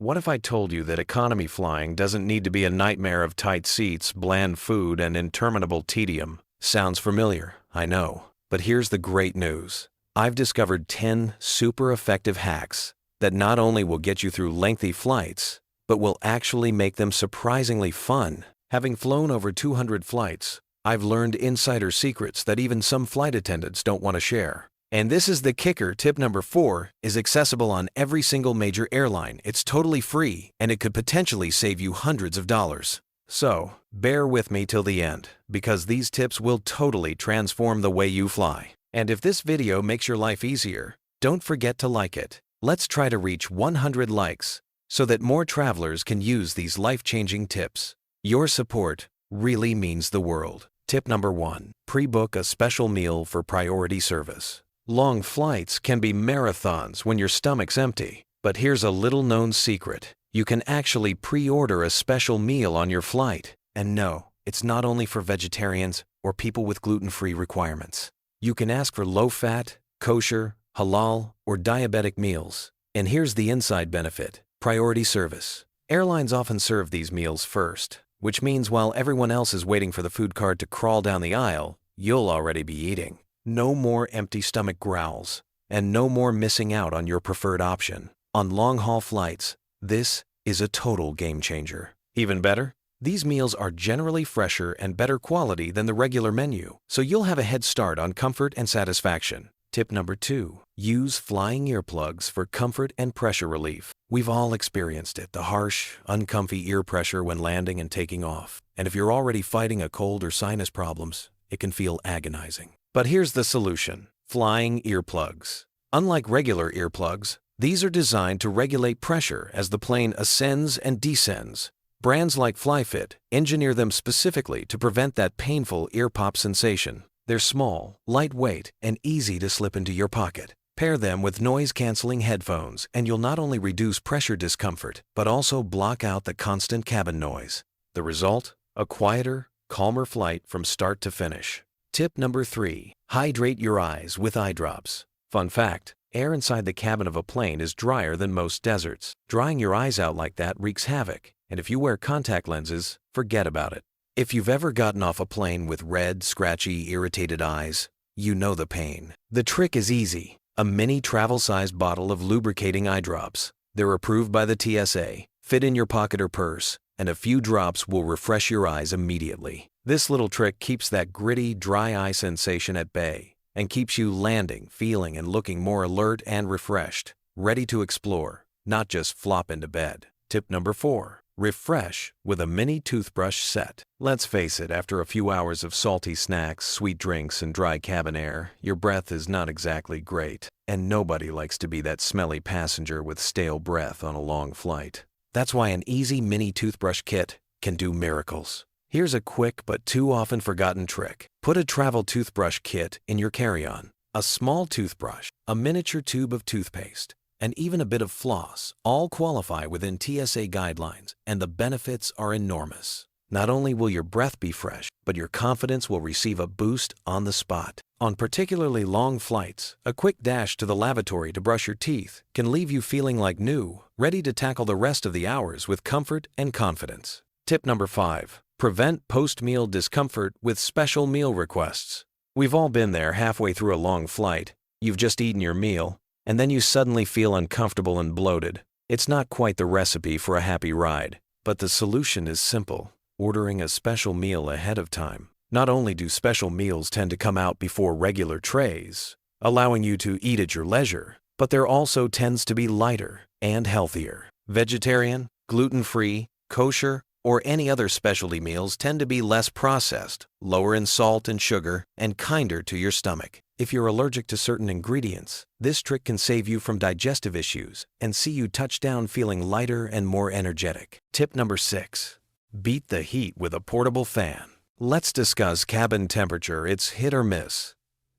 What if I told you that economy flying doesn't need to be a nightmare of tight seats, bland food, and interminable tedium? Sounds familiar, I know. But here's the great news. I've discovered 10 super effective hacks that not only will get you through lengthy flights, but will actually make them surprisingly fun. Having flown over 200 flights, I've learned insider secrets that even some flight attendants don't want to share. And this is the kicker. Tip number 4 is accessible on every single major airline. It's totally free, and it could potentially save you hundreds of dollars. So, bear with me till the end, because these tips will totally transform the way you fly. And if this video makes your life easier, don't forget to like it. Let's try to reach 100 likes so that more travelers can use these life-changing tips. Your support really means the world. Tip number 1. Pre-book a special meal for priority service. Long flights can be marathons when your stomach's empty, but here's a little-known secret. You can actually pre-order a special meal on your flight. And no, it's not only for vegetarians or people with gluten-free requirements. You can ask for low-fat, kosher, halal, or diabetic meals. And here's the inside benefit. Priority service. Airlines often serve these meals first, which means while everyone else is waiting for the food cart to crawl down the aisle, you'll already be eating. No more empty stomach growls, and no more missing out on your preferred option. On long-haul flights, this is a total game changer. Even better, these meals are generally fresher and better quality than the regular menu, so you'll have a head start on comfort and satisfaction. Tip number 2. Use flying earplugs for comfort and pressure relief. We've all experienced it, the harsh, uncomfy ear pressure when landing and taking off. And if you're already fighting a cold or sinus problems, it can feel agonizing. But here's the solution. Flying earplugs. Unlike regular earplugs, these are designed to regulate pressure as the plane ascends and descends. Brands like FlyFit engineer them specifically to prevent that painful ear pop sensation. They're small, lightweight, and easy to slip into your pocket. Pair them with noise-canceling headphones, and you'll not only reduce pressure discomfort, but also block out the constant cabin noise. The result? A quieter, calmer flight from start to finish. Tip number 3. Hydrate your eyes with eye drops. Fun fact, air inside the cabin of a plane is drier than most deserts. Drying your eyes out like that wreaks havoc, and if you wear contact lenses, forget about it. If you've ever gotten off a plane with red, scratchy, irritated eyes, you know the pain. The trick is easy. A mini travel-sized bottle of lubricating eye drops. They're approved by the TSA, fit in your pocket or purse, and a few drops will refresh your eyes immediately. This little trick keeps that gritty, dry eye sensation at bay and keeps you landing, feeling, and looking more alert and refreshed, ready to explore, not just flop into bed. Tip number 4. Refresh with a mini toothbrush set. Let's face it, after a few hours of salty snacks, sweet drinks, and dry cabin air, your breath is not exactly great. And nobody likes to be that smelly passenger with stale breath on a long flight. That's why an easy mini toothbrush kit can do miracles. Here's a quick but too often forgotten trick. Put a travel toothbrush kit in your carry-on. A small toothbrush, a miniature tube of toothpaste, and even a bit of floss all qualify within TSA guidelines, and the benefits are enormous. Not only will your breath be fresh, but your confidence will receive a boost on the spot. On particularly long flights, a quick dash to the lavatory to brush your teeth can leave you feeling like new, ready to tackle the rest of the hours with comfort and confidence. Tip number 5. Prevent post-meal discomfort with special meal requests. We've all been there halfway through a long flight. You've just eaten your meal, and then you suddenly feel uncomfortable and bloated. It's not quite the recipe for a happy ride, but the solution is simple. Ordering a special meal ahead of time. Not only do special meals tend to come out before regular trays, allowing you to eat at your leisure, but there also tends to be lighter and healthier. Vegetarian, gluten-free, kosher, or any other specialty meals tend to be less processed, lower in salt and sugar, and kinder to your stomach. If you're allergic to certain ingredients, this trick can save you from digestive issues and see you touch down feeling lighter and more energetic. Tip number 6. Beat the heat with a portable fan. Let's discuss cabin temperature. It's hit or miss.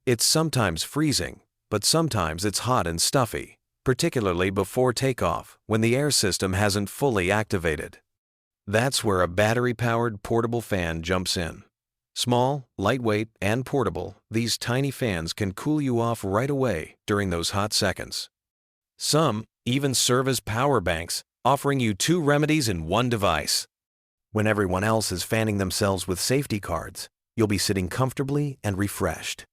It's sometimes freezing, but sometimes it's hot and stuffy, particularly before takeoff when the air system hasn't fully activated. That's where a battery-powered portable fan jumps in. Small, lightweight, and portable, these tiny fans can cool you off right away during those hot seconds. Some even serve as power banks, offering you 2 remedies in one device. When everyone else is fanning themselves with safety cards, you'll be sitting comfortably and refreshed.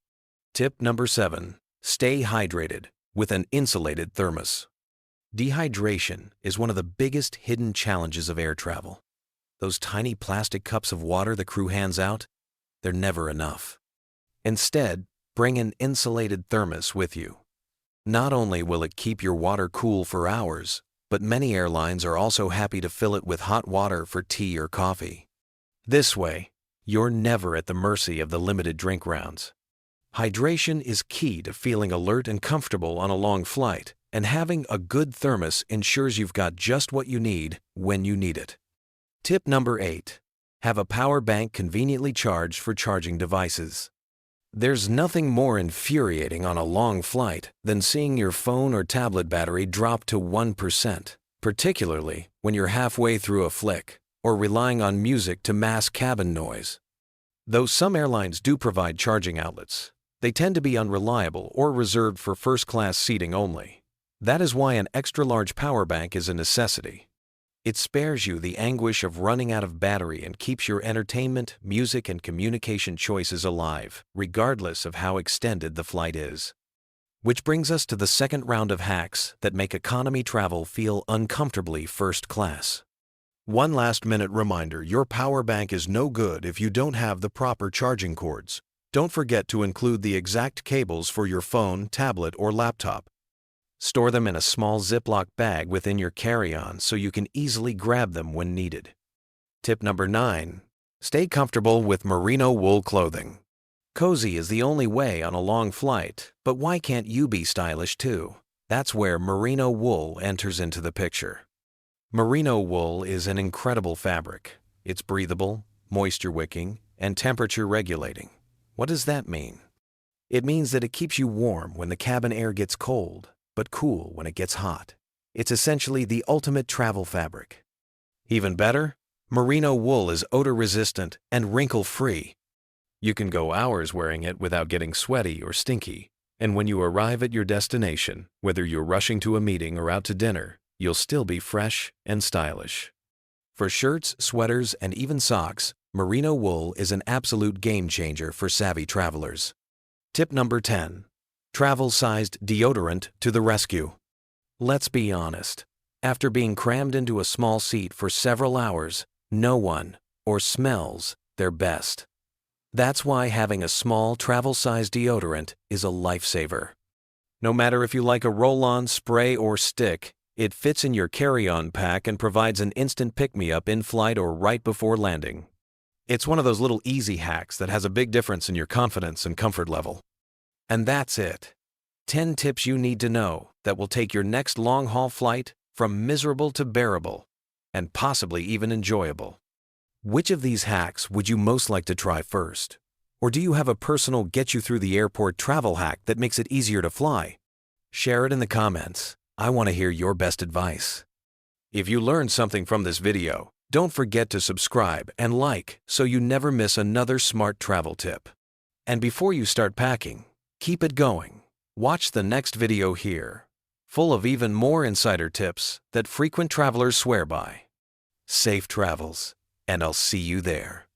Tip number 7. Stay hydrated with an insulated thermos. Dehydration is one of the biggest hidden challenges of air travel. Those tiny plastic cups of water the crew hands out, they're never enough. Instead, bring an insulated thermos with you. Not only will it keep your water cool for hours, but many airlines are also happy to fill it with hot water for tea or coffee. This way, you're never at the mercy of the limited drink rounds. Hydration is key to feeling alert and comfortable on a long flight, and having a good thermos ensures you've got just what you need when you need it. Tip number 8. Have a power bank conveniently charged for charging devices. There's nothing more infuriating on a long flight than seeing your phone or tablet battery drop to 1%, particularly when you're halfway through a flick or relying on music to mask cabin noise. Though some airlines do provide charging outlets, they tend to be unreliable or reserved for first-class seating only. That is why an extra-large power bank is a necessity. It spares you the anguish of running out of battery and keeps your entertainment, music, and communication choices alive, regardless of how extended the flight is. Which brings us to the second round of hacks that make economy travel feel uncomfortably first class. One last-minute reminder, your power bank is no good if you don't have the proper charging cords. Don't forget to include the exact cables for your phone, tablet, or laptop. Store them in a small Ziploc bag within your carry-on so you can easily grab them when needed. Tip number 9. Stay comfortable with merino wool clothing. Cozy is the only way on a long flight, but why can't you be stylish too? That's where merino wool enters into the picture. Merino wool is an incredible fabric. It's breathable, moisture-wicking, and temperature-regulating. What does that mean? It means that it keeps you warm when the cabin air gets cold, but cool when it gets hot. It's essentially the ultimate travel fabric. Even better, merino wool is odor-resistant and wrinkle-free. You can go hours wearing it without getting sweaty or stinky, and when you arrive at your destination, whether you're rushing to a meeting or out to dinner, you'll still be fresh and stylish. For shirts, sweaters, and even socks, merino wool is an absolute game-changer for savvy travelers. Tip number 10. Travel-sized deodorant to the rescue. Let's be honest. After being crammed into a small seat for several hours, no one smells their best. That's why having a small travel-sized deodorant is a lifesaver. No matter if you like a roll-on, spray, or stick, it fits in your carry-on pack and provides an instant pick-me-up in flight or right before landing. It's one of those little easy hacks that has a big difference in your confidence and comfort level. And that's it. 10 tips you need to know that will take your next long-haul flight from miserable to bearable, and possibly even enjoyable. Which of these hacks would you most like to try first? Or do you have a personal get-you-through-the-airport travel hack that makes it easier to fly? Share it in the comments. I want to hear your best advice. If you learned something from this video, don't forget to subscribe and like so you never miss another smart travel tip. And before you start packing, keep it going. Watch the next video here, full of even more insider tips that frequent travelers swear by. Safe travels, and I'll see you there.